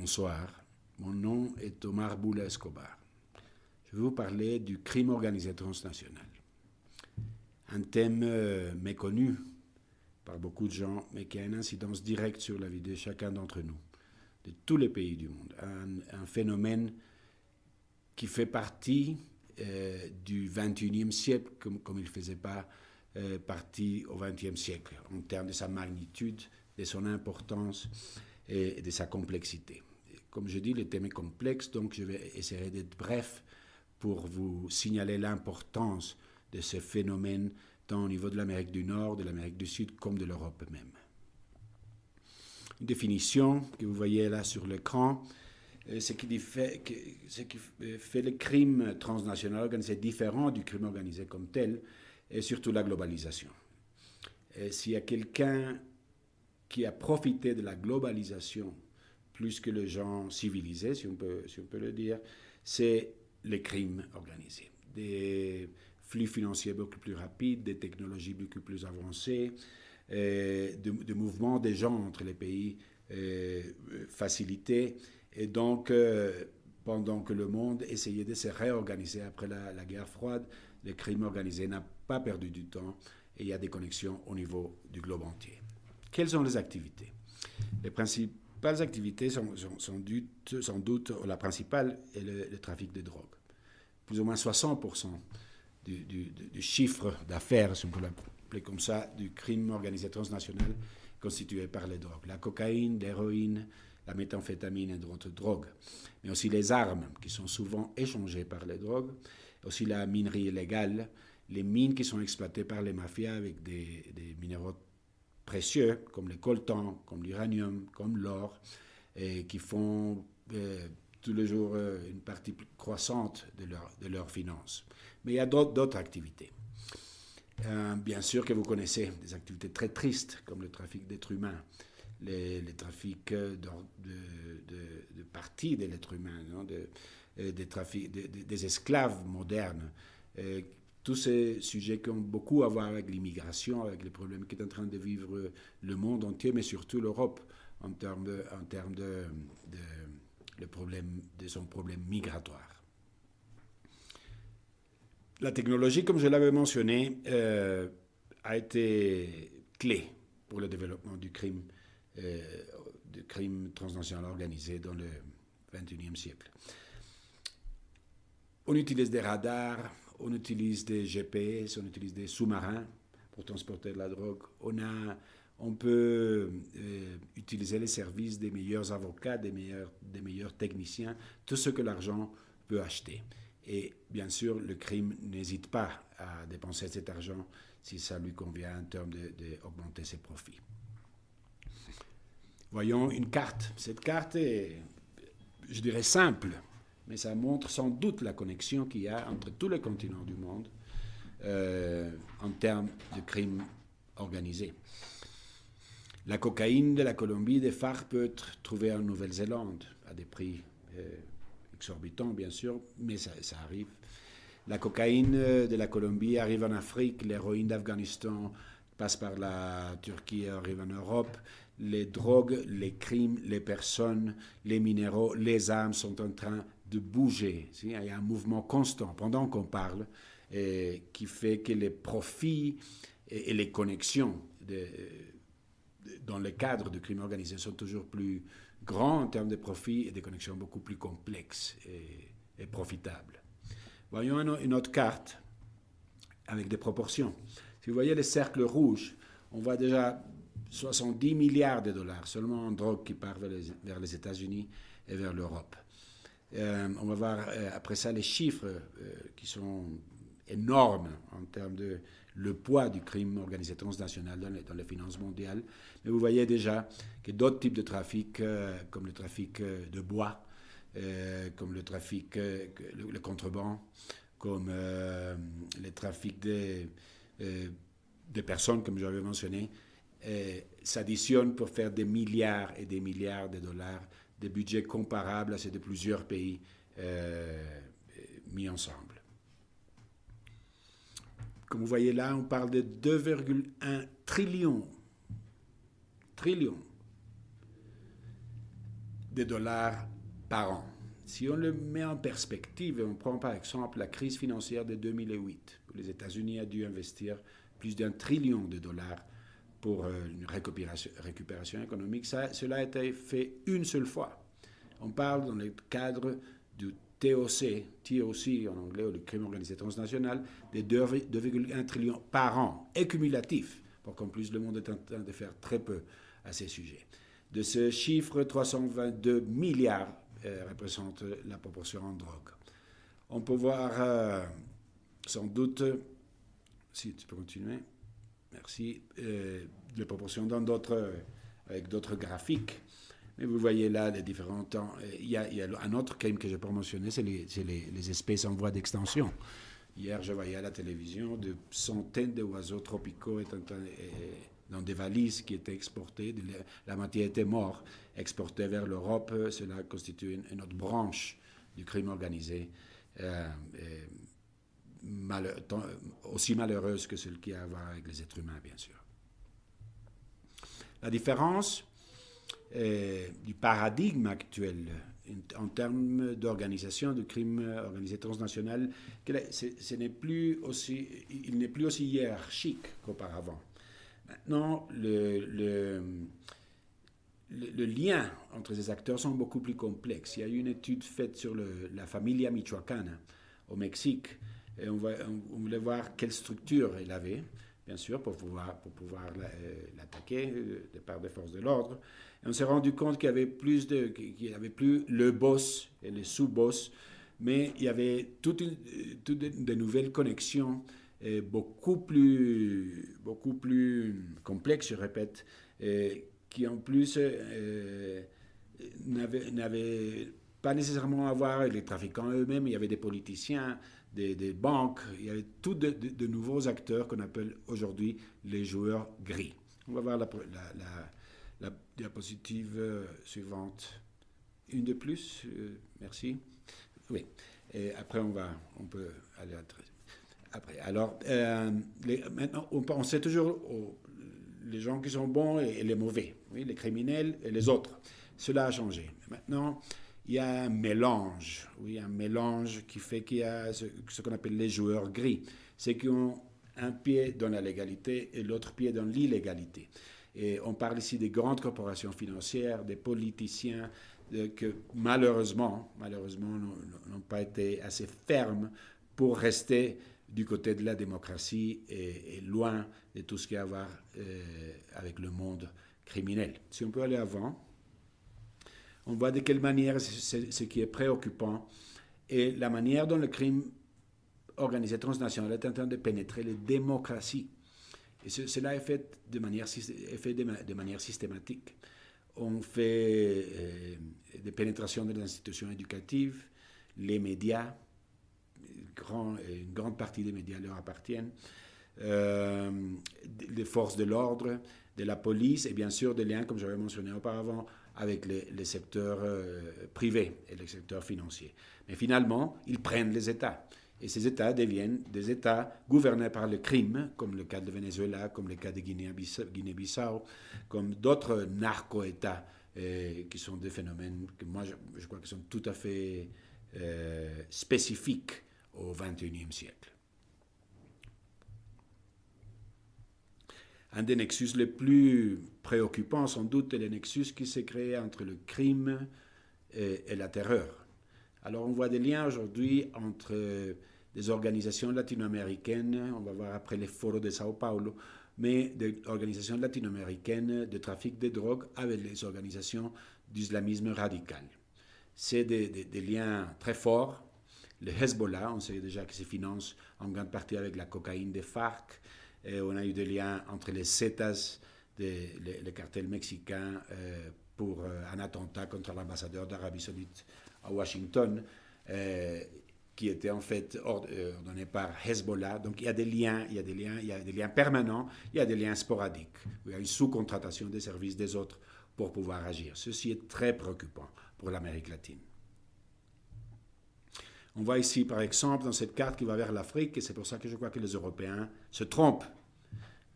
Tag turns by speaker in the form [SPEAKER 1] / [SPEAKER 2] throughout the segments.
[SPEAKER 1] Bonsoir, mon nom est Omar Boula Escobar. Je vais vous parler du crime organisé transnational. Un thème méconnu par beaucoup de gens, mais qui a une incidence directe sur la vie de chacun d'entre nous, de tous les pays du monde. Un phénomène qui fait partie du XXIe siècle, comme il ne faisait pas partie au XXe siècle, en termes de sa magnitude, de son importance et de sa complexité. Comme je dis, le thème est complexe, donc je vais essayer d'être bref pour vous signaler l'importance de ce phénomène tant au niveau de l'Amérique du Nord, de l'Amérique du Sud, comme de l'Europe même. Une définition que vous voyez là sur l'écran, ce qui fait le crime transnational organisé différent du crime organisé comme tel, et surtout la globalisation. S'il y a quelqu'un qui a profité de la globalisation plus que les gens civilisés, si on peut le dire, c'est les crimes organisés. Des flux financiers beaucoup plus rapides, des technologies beaucoup plus avancées, de mouvements des gens entre les pays facilités. Et donc, pendant que le monde essayait de se réorganiser après la guerre froide, le crime organisé n'a pas perdu du temps et il y a des connexions au niveau du globe entier. Quelles sont les activités? Les principales activités sont sans doute la principale est le trafic de drogue. Plus ou moins 60% du chiffre d'affaires, si on peut l'appeler comme ça, du crime organisé transnational constitué par les drogues. La cocaïne, l'héroïne, la méthamphétamine et d'autres drogues. Mais aussi les armes qui sont souvent échangées par les drogues. Aussi la minerie illégale, les mines qui sont exploitées par les mafias avec des minéraux précieux comme le coltan, comme l'uranium, comme l'or, et qui font tous les jours une partie croissante de leurs finances. Mais il y a d'autres activités. Bien sûr que vous connaissez des activités très tristes comme le trafic d'êtres humains, les trafics de parties de l'être humain, non? Des esclaves modernes. Tous ces sujets qui ont beaucoup à voir avec l'immigration, avec les problèmes qu'est en train de vivre le monde entier, mais surtout l'Europe en termes de son problème migratoire. La technologie, comme je l'avais mentionné, a été clé pour le développement du crime transnational organisé dans le XXIe siècle. On utilise des radars, on utilise des GPS, on utilise des sous-marins pour transporter de la drogue. On peut utiliser les services des meilleurs avocats, des meilleurs techniciens, tout ce que l'argent peut acheter. Et bien sûr, le crime n'hésite pas à dépenser cet argent si ça lui convient en termes d'augmenter ses profits. Voyons une carte. Cette carte est, je dirais, simple, mais ça montre sans doute la connexion qu'il y a entre tous les continents du monde en termes de crimes organisés. La cocaïne de la Colombie, des phares, peut être trouvée en Nouvelle-Zélande à des prix exorbitants, bien sûr, mais ça arrive. La cocaïne de la Colombie arrive en Afrique, l'héroïne d'Afghanistan passe par la Turquie et arrive en Europe. Les drogues, les crimes, les personnes, les minéraux, les armes sont en train de bouger. Il y a un mouvement constant pendant qu'on parle qui fait que les profits et les connexions dans le cadre du crime organisé sont toujours plus grands en termes de profits et des connexions beaucoup plus complexes et profitables. Voyons une autre carte avec des proportions. Si vous voyez les cercles rouges, on voit déjà 70 milliards de dollars seulement en drogue qui part vers les États-Unis et vers l'Europe. On va voir après ça les chiffres qui sont énormes en termes de le poids du crime organisé transnational dans les finances mondiales. Mais vous voyez déjà que d'autres types de trafic, comme le trafic de bois, comme le trafic, le contrebande, comme le trafic des personnes, comme j'avais mentionné, s'additionnent pour faire des milliards et des milliards de dollars, des budgets comparables à ceux de plusieurs pays mis ensemble. Comme vous voyez là, on parle de 2,1 trillions de dollars par an. Si on le met en perspective, on prend par exemple la crise financière de 2008, où les États-Unis ont dû investir plus d'1 trillion de dollars pour une récupération économique. Cela a été fait une seule fois. On parle dans le cadre du TOC en anglais, ou le crime organisé transnational, de 2,1 trillions par an, et cumulatif, pour qu'en plus le monde est en train de faire très peu à ces sujets. De ce chiffre, 322 milliards représente la proportion en drogue. On peut voir sans doute, si tu peux continuer, merci, les proportions avec d'autres graphiques. Mais vous voyez là les différents temps. Il y a un autre crime que je peux mentionner, c'est les espèces en voie d'extinction. Hier, je voyais à la télévision de centaines d'oiseaux tropicaux dans des valises qui étaient exportées. La moitié était morte, exportée vers l'Europe. Cela constitue une autre branche du crime organisé, aussi malheureuse que celle qui a à voir avec les êtres humains, bien sûr. La différence du paradigme actuel en termes d'organisation du crime organisé transnational, il n'est plus aussi hiérarchique qu'auparavant. Maintenant, le lien entre ces acteurs sont beaucoup plus complexes. Il y a eu une étude faite sur la familia michoacana au Mexique, et on voulait voir quelle structure elle avait, bien sûr, pour pouvoir l'attaquer de part des forces de l'ordre. Et on s'est rendu compte qu'il n'y avait plus le boss et les sous-boss, mais il y avait toutes de nouvelles connexions beaucoup plus complexes, je répète, qui en plus n'avaient pas nécessairement à voir avec les trafiquants eux-mêmes. Il y avait des politiciens, des banques, il y avait tous de nouveaux acteurs qu'on appelle aujourd'hui les joueurs gris. On va voir la diapositive suivante. Une de plus, merci. Oui, et après on peut aller après. Alors, maintenant, on sait toujours les gens qui sont bons et les mauvais, oui, les criminels et les autres. Cela a changé. Maintenant, il y a un mélange, qui fait qu'il y a ce qu'on appelle les joueurs gris. C'est qui ont un pied dans la légalité et l'autre pied dans l'illégalité. Et on parle ici des grandes corporations financières, des politiciens que malheureusement n'ont pas été assez fermes pour rester du côté de la démocratie et loin de tout ce qui a à voir avec le monde criminel. Si on peut aller avant, on voit de quelle manière c'est ce qui est préoccupant et la manière dont le crime organisé transnational est en train de pénétrer les démocraties. Et cela est fait de manière systématique. On fait des pénétrations des institutions éducatives, les médias, une grande partie des médias leur appartiennent, des forces de l'ordre, de la police et bien sûr des liens, comme j'avais mentionné auparavant, avec les secteurs privés et les secteurs financiers. Mais finalement, ils prennent les États. Et ces États deviennent des États gouvernés par le crime, comme le cas de Venezuela, comme le cas de Guinée-Bissau, comme d'autres narco-États qui sont des phénomènes que moi je crois qu'ils sont tout à fait spécifiques au XXIe siècle. Un des nexus les plus préoccupants, sans doute, est le nexus qui s'est créé entre le crime et la terreur. Alors on voit des liens aujourd'hui entre des organisations latino-américaines, on va voir après les Foros de Sao Paulo, mais des organisations latino-américaines de trafic de drogue avec les organisations d'islamisme radical. C'est des liens très forts. Le Hezbollah, on sait déjà que se finance en grande partie avec la cocaïne des FARC. Et on a eu des liens entre les Zetas, le cartel mexicain, pour un attentat contre l'ambassadeur d'Arabie Saoudite à Washington, qui était en fait ordonné par Hezbollah. Donc il y a des liens permanents, il y a des liens sporadiques. Il y a une sous-contratation des services des autres pour pouvoir agir. Ceci est très préoccupant pour l'Amérique latine. On voit ici, par exemple, dans cette carte qui va vers l'Afrique, et c'est pour ça que je crois que les Européens se trompent.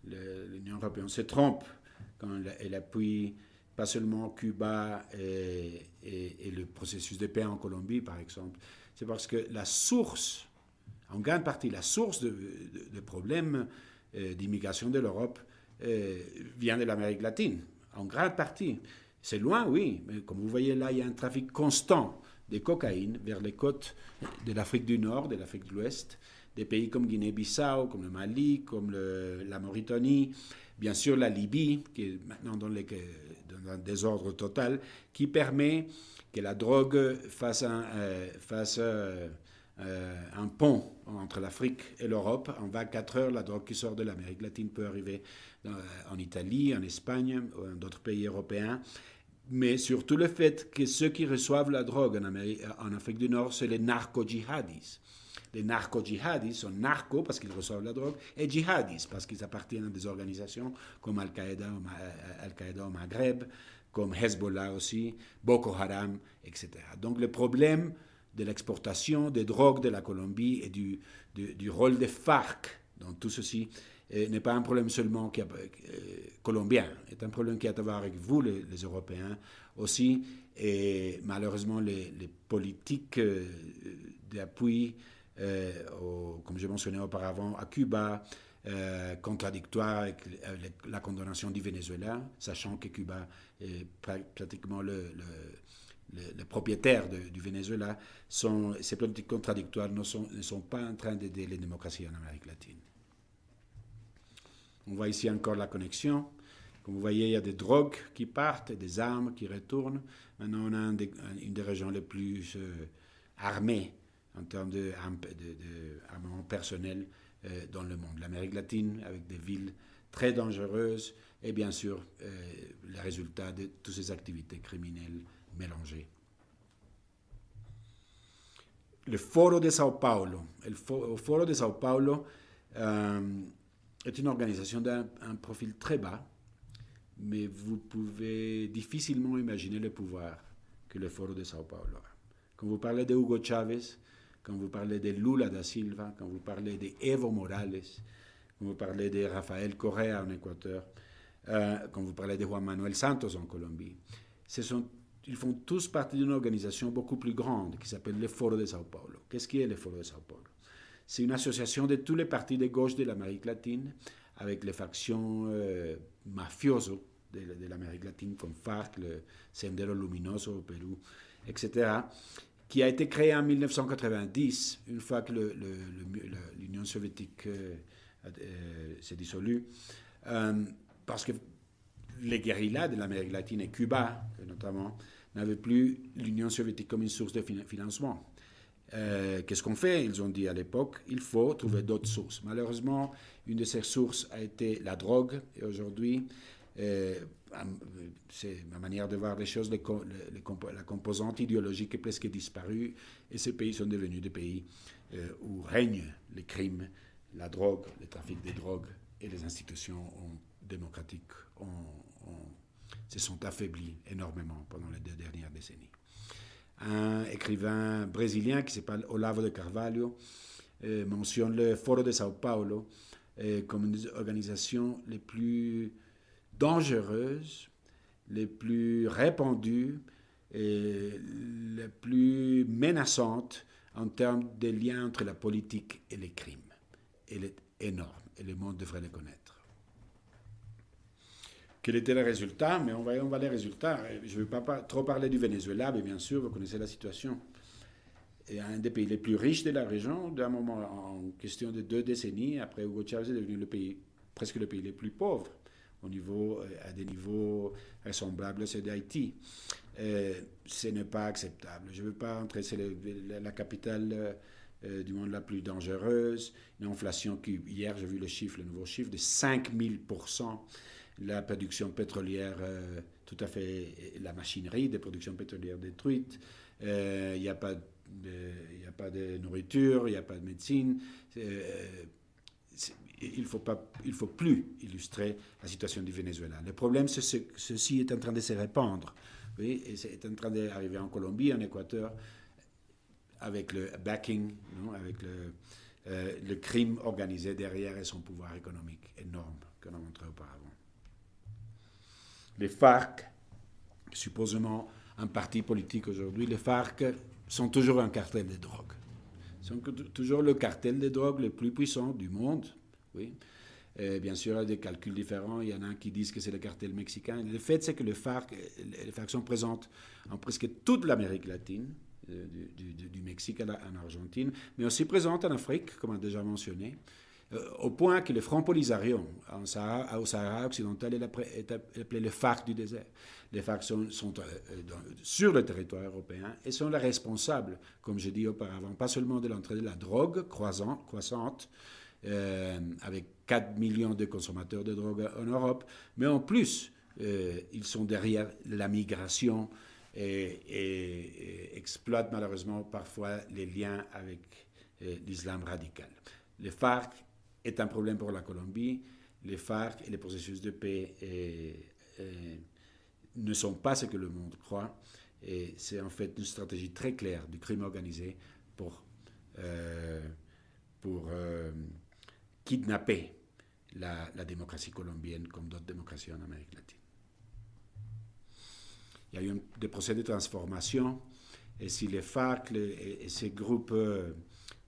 [SPEAKER 1] L'Union européenne se trompe quand elle appuie pas seulement Cuba et processus de paix en Colombie, par exemple, c'est parce que la source, en grande partie, la source de problèmes d'immigration de l'Europe vient de l'Amérique latine, en grande partie. C'est loin, oui, mais comme vous voyez là, il y a un trafic constant de cocaïne vers les côtes de l'Afrique du Nord, de l'Afrique de l'Ouest, des pays comme Guinée-Bissau, comme le Mali, comme la Mauritanie, bien sûr la Libye, qui est maintenant dans un désordre total, qui permet que la drogue fasse un pont entre l'Afrique et l'Europe. En 24 heures, la drogue qui sort de l'Amérique latine peut arriver en Italie, en Espagne, ou dans d'autres pays européens. Mais surtout le fait que ceux qui reçoivent la drogue en Afrique du Nord, c'est les narco-djihadis. Les narco-djihadis sont narcos parce qu'ils reçoivent la drogue et djihadis parce qu'ils appartiennent à des organisations comme Al-Qaïda au Maghreb, comme Hezbollah aussi, Boko Haram, etc. Donc le problème de l'exportation des drogues de la Colombie et du rôle des FARC dans tout ceci n'est pas un problème seulement colombien, c'est un problème qui a à voir avec vous, les Européens aussi, et malheureusement les politiques d'appui, comme je mentionnais auparavant, à Cuba, contradictoire avec la condamnation du Venezuela, sachant que Cuba est pratiquement le propriétaire du Venezuela. Ces politiques contradictoires ne sont pas en train d'aider les démocraties en Amérique latine. On voit ici encore la connexion. Comme vous voyez, il y a des drogues qui partent et des armes qui retournent. Maintenant, on a une des régions les plus armées en termes d'armement personnel dans le monde. L'Amérique latine, avec des villes très dangereuses et bien sûr les résultats de toutes ces activités criminelles mélangées. Le Foro de Sao Paulo. Le Foro de Sao Paulo est une organisation d'un profil très bas, mais vous pouvez difficilement imaginer le pouvoir que le Foro de Sao Paulo a. Quand vous parlez de Hugo Chavez, quand vous parlez de Lula da Silva, quand vous parlez de Evo Morales, quand vous parlez de Rafael Correa en Équateur, quand vous parlez de Juan Manuel Santos en Colombie, ils font tous partie d'une organisation beaucoup plus grande qui s'appelle le Foro de Sao Paulo. Qu'est-ce qui est le Foro de Sao Paulo? C'est une association de tous les partis de gauche de l'Amérique latine, avec les factions mafioso de l'Amérique latine, comme FARC, le Sendero Luminoso au Pérou, etc., qui a été créé en 1990, une fois que l'Union soviétique s'est dissolue, parce que les guérillas de l'Amérique latine et Cuba, notamment, n'avaient plus l'Union soviétique comme une source de financement. Qu'est-ce qu'on fait? Ils ont dit à l'époque, il faut trouver d'autres sources. Malheureusement, une de ces sources a été la drogue. Et aujourd'hui, c'est ma manière de voir les choses, la composante idéologique est presque disparue. Et ces pays sont devenus des pays où règnent les crimes, la drogue, le trafic de drogue, et les institutions démocratiques se sont affaiblies énormément pendant les 2 dernières décennies. Un écrivain brésilien qui s'appelle Olavo de Carvalho mentionne le Foro de Sao Paulo comme une des organisations les plus dangereuses, les plus répandues et les plus menaçantes en termes de liens entre la politique et les crimes. Elle est énorme et le monde devrait le connaître. Quel était le résultat? Mais on va les résultats. Je ne veux pas trop parler du Venezuela, mais bien sûr, vous connaissez la situation. Et un des pays les plus riches de la région, d'un moment en question de 2 décennies, après Hugo Chavez est devenu presque le pays le plus pauvre, à des niveaux ressemblables à ceux d'Haïti. Ce n'est pas acceptable. Je ne veux pas entrer, c'est la capitale du monde la plus dangereuse, une inflation qui, hier j'ai vu le nouveau chiffre de 5000%. La production pétrolière, tout à fait, la machinerie de production pétrolière détruite, il n'y a pas de nourriture, il n'y a pas de médecine. Il ne faut plus illustrer la situation du Venezuela. Le problème, c'est que ceci est en train de se répandre. Oui, et c'est en train d'arriver en Colombie, en Équateur, avec le backing, avec le crime organisé derrière et son pouvoir économique énorme qu'on a montré auparavant. Les FARC, supposément un parti politique aujourd'hui. Les FARC sont toujours un cartel de drogue. Ils sont toujours le cartel de drogue le plus puissant du monde. Oui. Et bien sûr, il y a des calculs différents. Il y en a qui disent que c'est le cartel mexicain. Le fait, c'est que les FARC sont présentes en presque toute l'Amérique latine, du Mexique en Argentine, mais aussi présentes en Afrique, comme on a déjà mentionné, au point que le Front Polisario au Sahara occidental est appelé le FARC du désert. Les FARC sont sur le territoire européen et sont les responsables, comme je dis auparavant, pas seulement de l'entrée de la drogue croissante, avec 4 millions de consommateurs de drogue en Europe, mais en plus, ils sont derrière la migration et exploitent malheureusement parfois les liens avec l'islam radical. Les FARC est un problème pour la Colombie. Les FARC et les processus de paix ne sont pas ce que le monde croit. Et c'est en fait une stratégie très claire du crime organisé pour kidnapper la démocratie colombienne comme d'autres démocraties en Amérique latine. Il y a eu des procès de transformation et si les FARC et ces groupes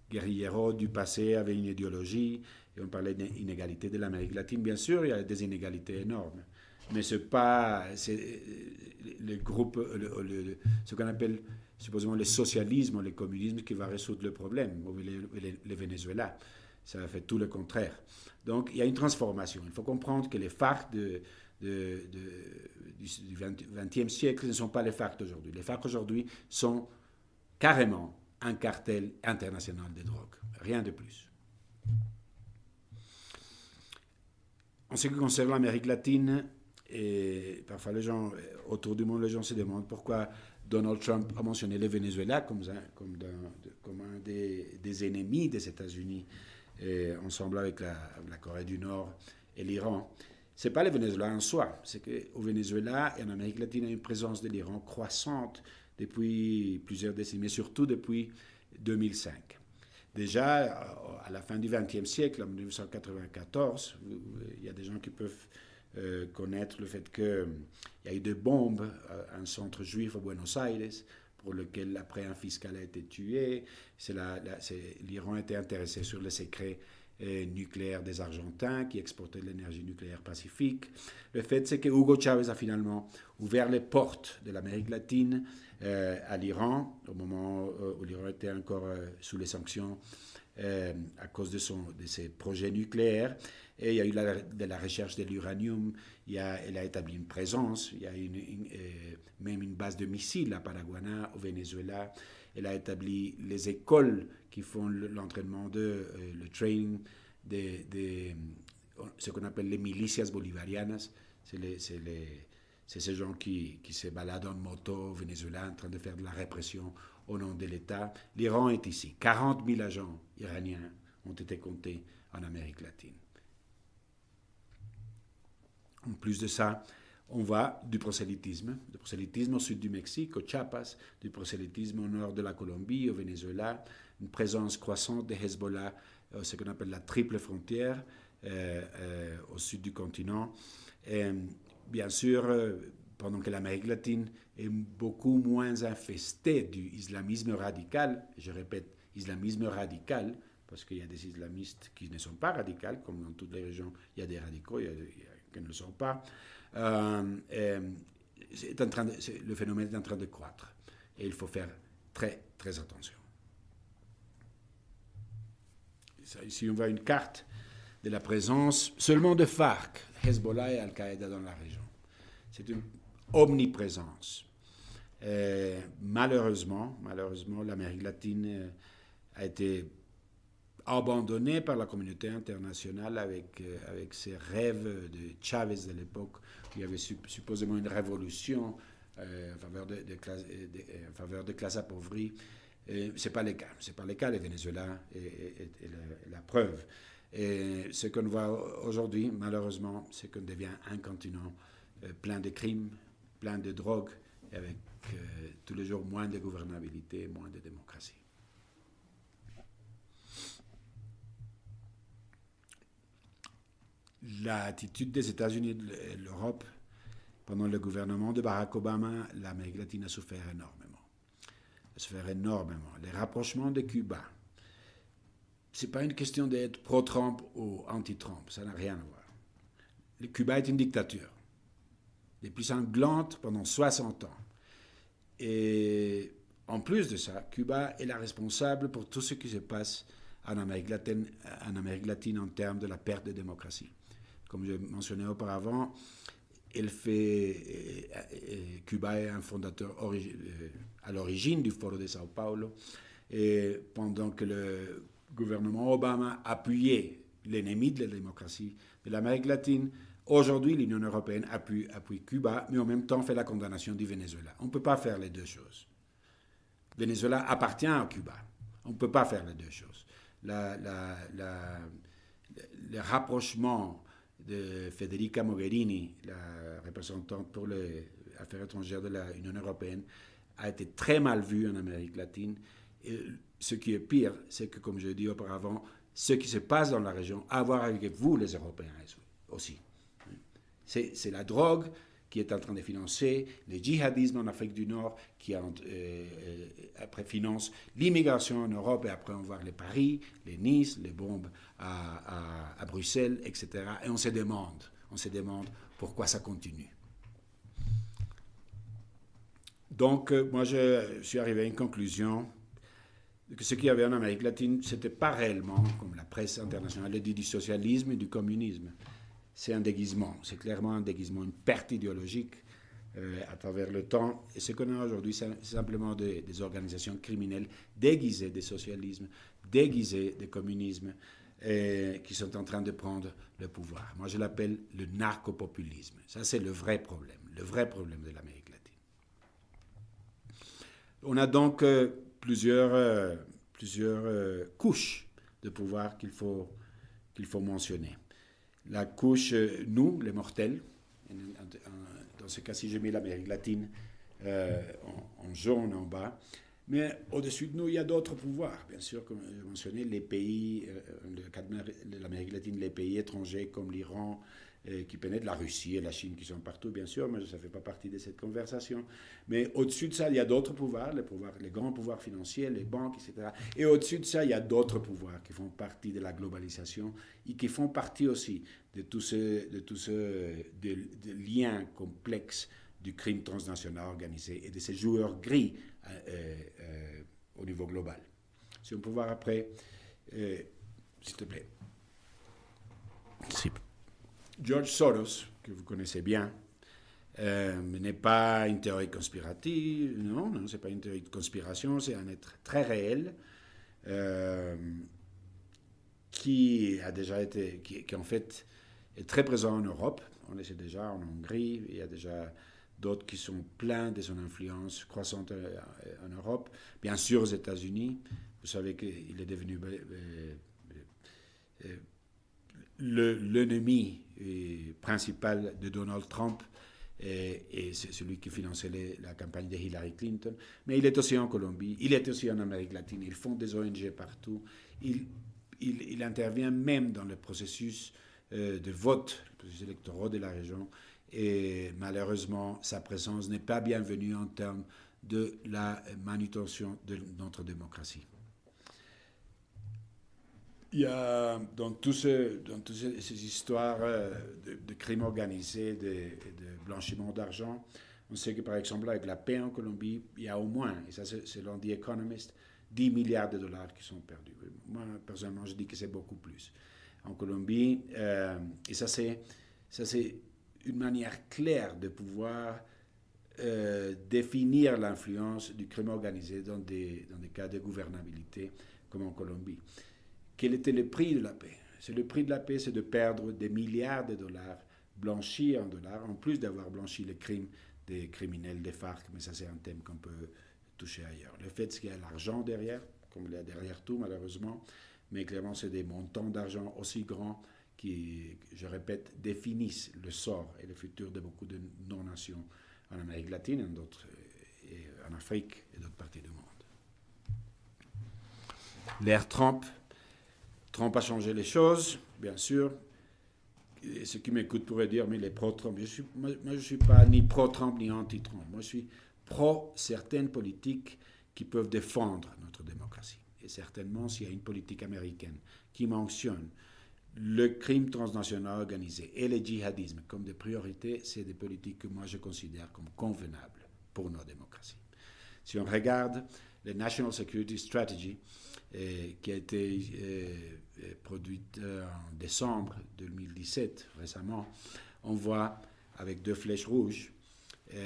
[SPEAKER 1] guérilleros du passé avaient une idéologie, et on parlait d'inégalité de l'Amérique latine, bien sûr, il y a des inégalités énormes. Mais ce n'est pas le groupe, ce qu'on appelle supposément le socialisme ou le communisme qui va résoudre le problème, ou le Venezuela. Ça fait tout le contraire. Donc, il y a une transformation. Il faut comprendre que les FARC du XXe siècle ne sont pas les FARC d'aujourd'hui. Les FARC aujourd'hui sont carrément un cartel international de drogue. Rien de plus. En ce qui concerne l'Amérique latine, et parfois les gens, autour du monde, les gens se demandent pourquoi Donald Trump a mentionné le Venezuela comme un des ennemis des États-Unis, ensemble avec la Corée du Nord et l'Iran. Ce n'est pas le Venezuela en soi, c'est qu'au Venezuela et en Amérique latine, il y a une présence de l'Iran croissante depuis plusieurs décennies, mais surtout depuis 2005. Déjà, à la fin du XXe siècle, en 1994, il y a des gens qui peuvent connaître le fait qu'il y a eu des bombes à un centre juif à Buenos Aires, pour lequel après un fiscal a été tué. L'Iran était intéressé sur les secrets nucléaires des Argentins qui exportaient de l'énergie nucléaire pacifique. Le fait, c'est que Hugo Chavez a finalement ouvert les portes de l'Amérique latine à l'Iran, au moment où l'Iran était encore sous les sanctions à cause de ses projets nucléaires. Et il y a eu de la recherche de l'uranium, elle a établi une présence, il y a même une base de missiles à Paraguaná, au Venezuela. Elle a établi les écoles qui font l'entraînement le training ce qu'on appelle les milicias bolivarianas. C'est ces gens qui se baladent en moto au Venezuela en train de faire de la répression au nom de l'État. L'Iran est ici. 40 000 agents iraniens ont été comptés en Amérique latine. En plus de ça, on voit du prosélytisme au sud du Mexique, au Chiapas, du prosélytisme au nord de la Colombie, au Venezuela, une présence croissante de Hezbollah, ce qu'on appelle la triple frontière, au sud du continent. Et, bien sûr, pendant que l'Amérique latine est beaucoup moins infestée du islamisme radical, je répète, islamisme radical, parce qu'il y a des islamistes qui ne sont pas radicaux, comme dans toutes les régions, il y a des radicaux, il y a qui ne le sont pas. Le phénomène est en train de croître et il faut faire très très attention. Ici on voit une carte de la présence seulement de FARC, Hezbollah et Al-Qaïda dans la région. C'est une omniprésence. Malheureusement, l'Amérique latine a été abandonné par la communauté internationale avec ses rêves de Chavez de l'époque, où il y avait supposément une révolution en faveur de classes appauvries. Ce n'est pas le cas. Ce n'est pas le cas. Le Venezuela est la preuve. Et ce qu'on voit aujourd'hui, malheureusement, c'est qu'on devient un continent plein de crimes, plein de drogues, et avec tous les jours moins de gouvernabilité, moins de démocratie. L'attitude des États-Unis et de l'Europe pendant le gouvernement de Barack Obama, l'Amérique latine a souffert énormément. A souffert énormément. Les rapprochements de Cuba, ce n'est pas une question d'être pro-Trump ou anti-Trump, ça n'a rien à voir. Le Cuba est une dictature, les plus sanglantes pendant 60 ans. Et en plus de ça, Cuba est la responsable pour tout ce qui se passe en Amérique latine en termes de la perte de démocratie. Comme je mentionnais auparavant, Cuba est un fondateur à l'origine du Foro de Sao Paulo, et pendant que le gouvernement Obama appuyait l'ennemi de la démocratie de l'Amérique latine, aujourd'hui l'Union européenne appuie Cuba, mais en même temps fait la condamnation du Venezuela. On ne peut pas faire les deux choses. Le Venezuela appartient à Cuba. On ne peut pas faire les deux choses. Le rapprochement de Federica Mogherini, la représentante pour les affaires étrangères de l'Union européenne, a été très mal vu en Amérique latine. Et ce qui est pire, c'est que, comme je l'ai dit auparavant, ce qui se passe dans la région a à voir avec vous, les Européens, aussi. C'est la drogue qui est en train de financer le djihadisme en Afrique du Nord, qui après finance l'immigration en Europe, et après on voit les paris, les Nice, les bombes à Bruxelles, etc. Et on se demande pourquoi ça continue. Donc, moi, je suis arrivé à une conclusion que ce qu'il y avait en Amérique latine, ce n'était pas réellement, comme la presse internationale le dit, du socialisme et du communisme. C'est un déguisement, c'est clairement un déguisement, une perte idéologique à travers le temps. Et ce qu'on a aujourd'hui, c'est simplement des organisations criminelles déguisées de socialisme, déguisées de communisme, qui sont en train de prendre le pouvoir. Moi, je l'appelle le narcopopulisme. Ça, c'est le vrai problème de l'Amérique latine. On a donc plusieurs couches de pouvoir qu'il faut mentionner. La couche, nous, les mortels, dans ce cas-ci, j'ai mis l'Amérique latine en jaune en bas, mais au-dessus de nous, il y a d'autres pouvoirs. Bien sûr, comme je mentionnais, les pays, le cas de l'Amérique latine, les pays étrangers comme l'Iran, qui pénètrent, la Russie et la Chine qui sont partout, bien sûr, mais ça ne fait pas partie de cette conversation. Mais au-dessus de ça, il y a d'autres pouvoirs, les grands pouvoirs financiers, les banques, etc. Et au-dessus de ça, il y a d'autres pouvoirs qui font partie de la globalisation et qui font partie aussi de tous ces liens complexes du crime transnational organisé et de ces joueurs gris au niveau global. Si on peut voir après, s'il te plaît. Si. George Soros, que vous connaissez bien, n'est pas une théorie conspirative, non, c'est pas une théorie de conspiration, c'est un être très réel qui a déjà été, qui en fait est très présent en Europe. On le sait déjà en Hongrie, il y a déjà d'autres qui sont pleins de son influence croissante en Europe. Bien sûr aux États-Unis, vous savez qu'il est devenu l'ennemi principal de Donald Trump, et c'est celui qui finançait la campagne de Hillary Clinton. Mais il est aussi en Colombie, il est aussi en Amérique latine, il fonde des ONG partout, il intervient même dans le processus de vote, le processus électoral de la région, et malheureusement, sa présence n'est pas bienvenue en termes de la manutention de notre démocratie. Il y a dans toutes ces histoires de crimes organisés, de blanchiment d'argent, on sait que par exemple avec la paix en Colombie, il y a au moins, et ça c'est selon The Economist, 10 milliards de dollars qui sont perdus. Moi personnellement je dis que c'est beaucoup plus. En Colombie, et ça c'est une manière claire de pouvoir définir l'influence du crime organisé dans des cas de gouvernabilité comme en Colombie. Quel était le prix de la paix? Le prix de la paix, c'est de perdre des milliards de dollars blanchis en dollars, en plus d'avoir blanchi les crimes des criminels des FARC, mais ça c'est un thème qu'on peut toucher ailleurs. Le fait qu'il y a l'argent derrière, comme il y a derrière tout malheureusement, mais clairement c'est des montants d'argent aussi grands qui, je répète, définissent le sort et le futur de beaucoup de non-nations en Amérique latine, en Afrique et d'autres parties du monde. L'ère Trump a changé les choses, bien sûr. ceux qui m'écoutent pourraient dire, mais les pro-Trump, moi, je ne suis pas ni pro-Trump ni anti-Trump. Moi, je suis pro certaines politiques qui peuvent défendre notre démocratie. Et certainement, s'il y a une politique américaine qui mentionne le crime transnational organisé et le djihadisme comme des priorités, c'est des politiques que moi je considère comme convenables pour nos démocraties. Si on regarde le National Security Strategy, qui a été produite en décembre 2017, récemment, on voit avec deux flèches rouges,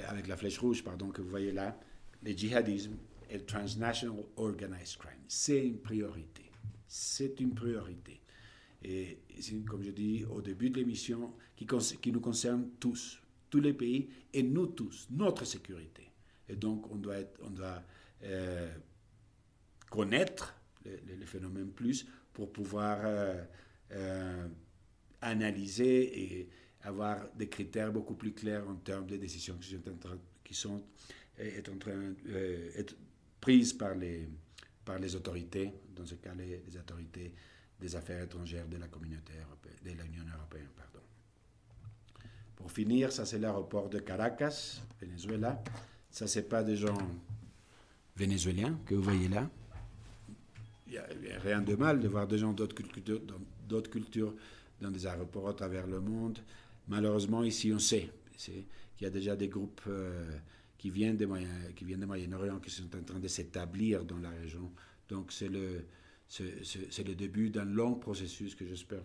[SPEAKER 1] avec la flèche rouge, pardon, que vous voyez là, le djihadisme et le transnational organized crime. C'est une priorité. C'est une priorité. Et comme je dis au début de l'émission, qui nous concerne tous les pays, et nous tous, notre sécurité. Et donc, on doit connaître le phénomène plus pour pouvoir analyser et avoir des critères beaucoup plus clairs en termes de décisions qui sont en train d'être prises par les autorités, dans ce cas les autorités des affaires étrangères de la communauté européenne, de l'Union européenne. Pardon. Pour finir, ça c'est l'aéroport de Caracas, Venezuela. Ça c'est pas des gens vénézuéliens que vous voyez là. Il n'y a rien de mal de voir des gens d'autres cultures dans des aéroports à travers le monde. Malheureusement, ici, on sait qu'il y a déjà des groupes qui viennent du Moyen-Orient, qui sont en train de s'établir dans la région. Donc, c'est le début d'un long processus que j'espère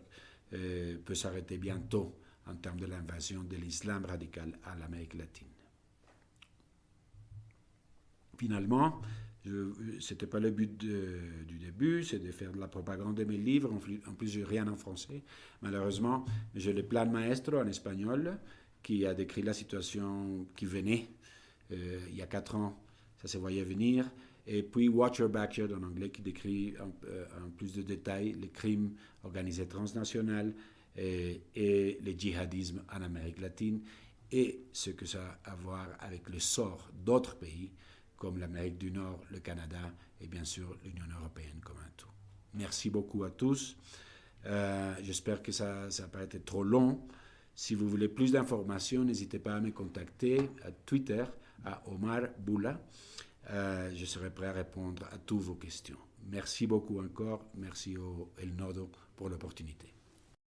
[SPEAKER 1] peut s'arrêter bientôt en termes de l'invasion de l'islam radical à l'Amérique latine. Finalement, ce n'était pas le but du début, c'est de faire de la propagande de mes livres. En plus, je n'ai rien en français, malheureusement. J'ai le Plan Maestro en espagnol qui a décrit la situation qui venait il y a 4 ans. Ça se voyait venir. Et puis Watch Your Backyard en anglais qui décrit en plus de détails les crimes organisés transnationaux et le djihadisme en Amérique latine et ce que ça a à voir avec le sort d'autres pays comme l'Amérique du Nord, le Canada et bien sûr l'Union européenne comme un tout. Merci beaucoup à tous. J'espère que ça n'a pas été trop long. Si vous voulez plus d'informations, n'hésitez pas à me contacter à Twitter, à Omar Boula. Je serai prêt à répondre à toutes vos questions. Merci beaucoup encore. Merci au El Nodo pour l'opportunité.